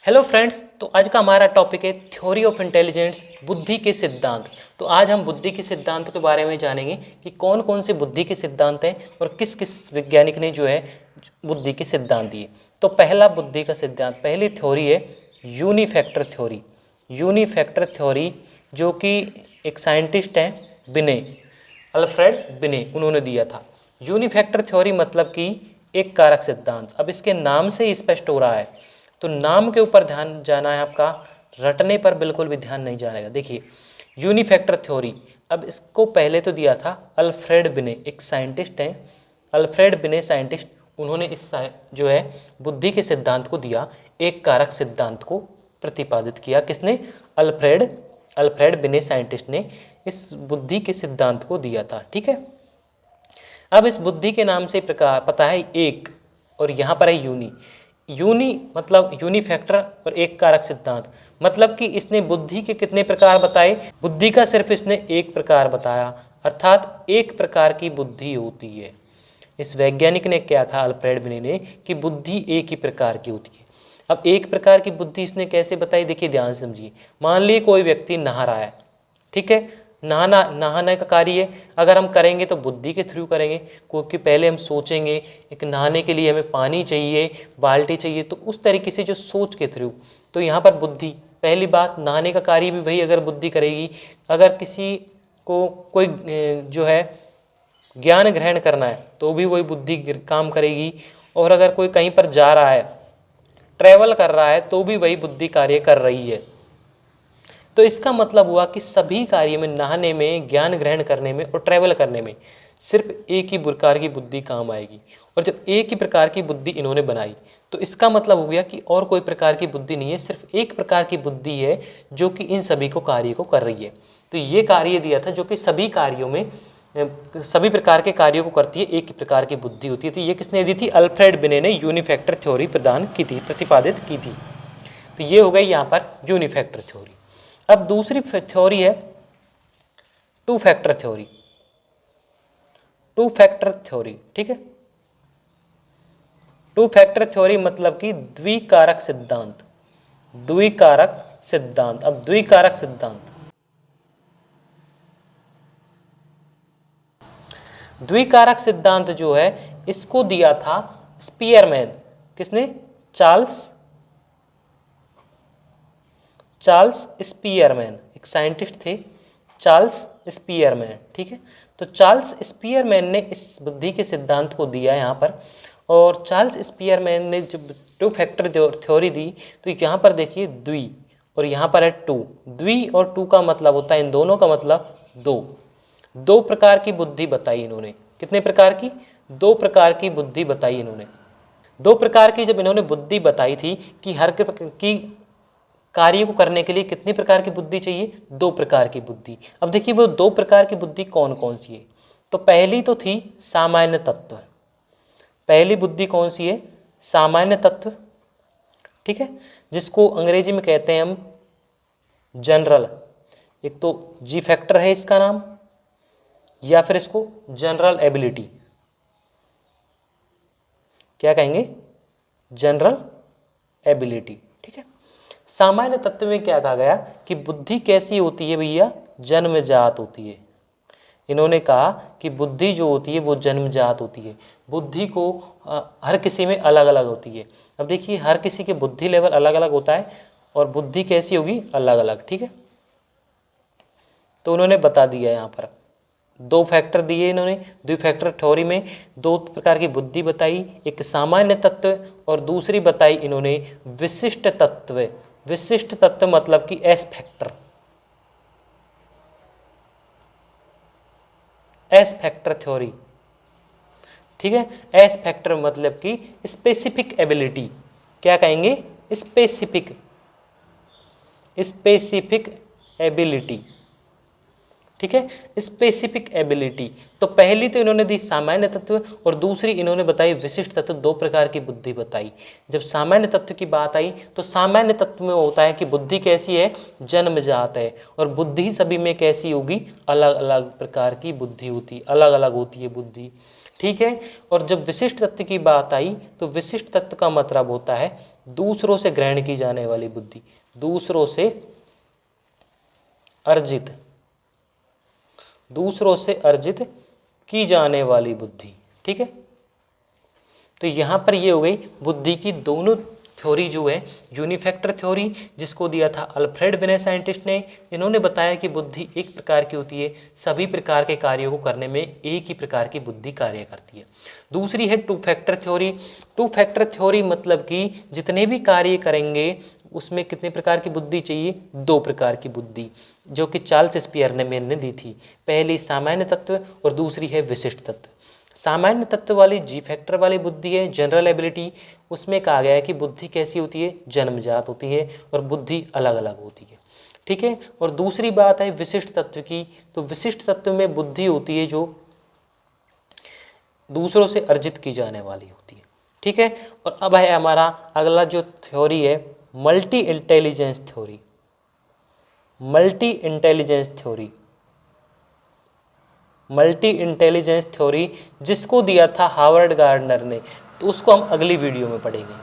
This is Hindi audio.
हेलो फ्रेंड्स, तो आज का हमारा टॉपिक है थ्योरी ऑफ इंटेलिजेंस, बुद्धि के सिद्धांत। तो आज हम बुद्धि के सिद्धांतों के बारे में जानेंगे कि कौन कौन से बुद्धि के सिद्धांत हैं और किस किस वैज्ञानिक ने जो है बुद्धि के सिद्धांत दिए। तो पहला बुद्धि का सिद्धांत, पहली थ्योरी है यूनिफैक्टर थ्योरी। यूनिफैक्टर थ्योरी जो कि एक साइंटिस्ट हैं बिने, अल्फ्रेड बिने, उन्होंने दिया था। यूनिफैक्टर थ्योरी मतलब कि एक कारक सिद्धांत। अब इसके नाम से ही स्पष्ट हो रहा है, तो नाम के ऊपर ध्यान जाना है आपका, रटने पर बिल्कुल भी ध्यान नहीं जानेगा। देखिए यूनिफैक्टर थ्योरी, अब इसको पहले तो दिया था अल्फ्रेड बिने, एक साइंटिस्ट हैं अल्फ्रेड बिने साइंटिस्ट। उन्होंने इस जो है बुद्धि के सिद्धांत को दिया, एक कारक सिद्धांत को प्रतिपादित किया। किसने? अल्फ्रेड अल्फ्रेड बिने साइंटिस्ट ने इस बुद्धि के सिद्धांत को दिया था। ठीक है। अब इस बुद्धि के नाम से प्रकार पता है एक, और यहाँ पर है यूनी। यूनी मतलब यूनिफैक्टर और एक कारक सिद्धांत, मतलब कि इसने बुद्धि के कितने प्रकार बताए? बुद्धि का सिर्फ इसने एक प्रकार बताया, अर्थात एक प्रकार की बुद्धि होती है। इस वैज्ञानिक ने क्या कहा, अल्फ्रेड बिने ने, कि बुद्धि एक ही प्रकार की होती है। अब एक प्रकार की बुद्धि इसने कैसे बताई? देखिए ध्यान से समझिए। मान लीजिए कोई व्यक्ति नहा रहा है, ठीक है, नहाने का कार्य अगर हम करेंगे तो बुद्धि के थ्रू करेंगे, क्योंकि पहले हम सोचेंगे एक नहाने के लिए हमें पानी चाहिए, बाल्टी चाहिए, तो उस तरीके से जो सोच के थ्रू, तो यहाँ पर बुद्धि, पहली बात नहाने का कार्य भी वही अगर बुद्धि करेगी। अगर किसी को कोई जो है ज्ञान ग्रहण करना है तो भी वही बुद्धि काम करेगी, और अगर कोई कहीं पर जा रहा है, ट्रैवल कर रहा है, तो भी वही बुद्धि कार्य कर रही है। तो इसका मतलब हुआ कि सभी कार्य में, नहाने में, ज्ञान ग्रहण करने में और ट्रैवल करने में सिर्फ एक ही प्रकार की बुद्धि काम आएगी। और जब एक ही प्रकार की बुद्धि इन्होंने बनाई, तो इसका मतलब हो गया कि और कोई प्रकार की बुद्धि नहीं है, सिर्फ एक प्रकार की बुद्धि है जो कि इन सभी को कार्य को कर रही है। तो ये कार्य दिया था जो कि सभी कार्यों में, सभी प्रकार के कार्यों को करती है, एक ही प्रकार की बुद्धि होती है। तो ये किसने दी थी? अल्फ्रेड बिने ने यूनिफैक्टर थ्योरी प्रदान की थी, प्रतिपादित की थी। तो ये हो गई यहाँ पर यूनिफैक्टर थ्योरी। अब दूसरी थ्योरी है two factor theory. Two factor theory, ठीक है। टू फैक्टर थ्योरी मतलब कि द्विकारक सिद्धांत। द्विकारक सिद्धांत, अब द्विकारक सिद्धांत, द्विकारक सिद्धांत जो है इसको दिया था स्पीयरमैन। किसने? चार्ल्स स्पीयरमैन, एक साइंटिस्ट थे, चार्ल्स स्पीयरमैन। ठीक है। तो चार्ल्स स्पीयरमैन ने इस बुद्धि के सिद्धांत को दिया यहाँ पर, और चार्ल्स स्पीयरमैन ने जब टू फैक्टर थ्योरी दी, तो यहाँ पर देखिए द्वि और यहाँ पर है टू। द्वि और टू का मतलब होता है, इन दोनों का मतलब दो। दो प्रकार की बुद्धि बताई इन्होंने। कितने प्रकार की? दो प्रकार की बुद्धि बताई इन्होंने। दो प्रकार की जब इन्होंने बुद्धि बताई थी कि हर की कार्य को करने के लिए कितनी प्रकार की बुद्धि चाहिए? दो प्रकार की बुद्धि। अब देखिए वो दो प्रकार की बुद्धि कौन कौन सी है। तो पहली तो थी सामान्य तत्व। पहली बुद्धि कौन सी है? सामान्य तत्व, ठीक है, जिसको अंग्रेजी में कहते हैं हम जनरल। एक तो जी फैक्टर है इसका नाम, या फिर इसको जनरल एबिलिटी, क्या कहेंगे? General ability. ठीक है। सामान्य तत्व में क्या कहा गया कि बुद्धि कैसी होती है भैया? जन्मजात होती है। इन्होंने कहा कि बुद्धि जो होती है वो जन्मजात होती है। बुद्धि को हर किसी में अलग अलग होती है। अब देखिए हर किसी के बुद्धि लेवल अलग अलग होता है, और बुद्धि कैसी होगी? अलग अलग। ठीक है। तो उन्होंने बता दिया यहाँ पर, दो फैक्टर दिए इन्होंने। द्विफैक्टर थ्योरी में दो प्रकार की बुद्धि बताई, एक सामान्य तत्व और दूसरी बताई इन्होंने विशिष्ट तत्व। विशिष्ट तत्व मतलब कि S factor. S factor theory, ठीक है। एस फैक्टर मतलब कि स्पेसिफिक एबिलिटी। क्या कहेंगे? स्पेसिफिक, स्पेसिफिक एबिलिटी, ठीक है, स्पेसिफिक एबिलिटी। तो पहली तो इन्होंने दी सामान्य तत्व, और दूसरी इन्होंने बताई विशिष्ट तत्व। दो प्रकार की बुद्धि बताई। जब सामान्य तत्व की बात आई, तो सामान्य तत्व में होता है कि बुद्धि कैसी है? जन्मजात है। और बुद्धि सभी में कैसी होगी? अलग अलग प्रकार की बुद्धि होती, अलग अलग होती है बुद्धि। ठीक है। और जब विशिष्ट तत्व की बात आई तो विशिष्ट तत्व का मतलब होता है दूसरों से ग्रहण की जाने वाली बुद्धि, दूसरों से अर्जित, दूसरों से अर्जित की जाने वाली बुद्धि। ठीक है, तो यहाँ पर ये हो गई बुद्धि की दोनों थ्योरी जो है, यूनिफैक्टर थ्योरी जिसको दिया था अल्फ्रेड विनय साइंटिस्ट ने, इन्होंने बताया कि बुद्धि एक प्रकार की होती है, सभी प्रकार के कार्यों को करने में एक ही प्रकार की बुद्धि कार्य करती है। दूसरी है two factor theory. Two factor theory मतलब कि जितने भी कार्य करेंगे उसमें कितने प्रकार की बुद्धि चाहिए, दो प्रकार की बुद्धि, जो कि चार्ल्स स्पियरमैन ने दी थी। पहली सामान्य तत्व और दूसरी है विशिष्ट तत्व। सामान्य तत्व वाली जी फैक्टर वाली बुद्धि है जनरल एबिलिटी, उसमें कहा गया है कि बुद्धि कैसी होती है, जन्मजात होती है और बुद्धि अलग अलग होती है। ठीक है, और दूसरी बात है विशिष्ट तत्व की, तो विशिष्ट तत्व में बुद्धि होती है जो दूसरों से अर्जित की जाने वाली होती है। ठीक है, और अब है हमारा अगला जो थ्योरी है multi intelligence theory. Multi intelligence theory, multi intelligence theory जिसको दिया था हार्वर्ड गार्डनर ने, तो उसको हम अगली वीडियो में पढ़ेंगे।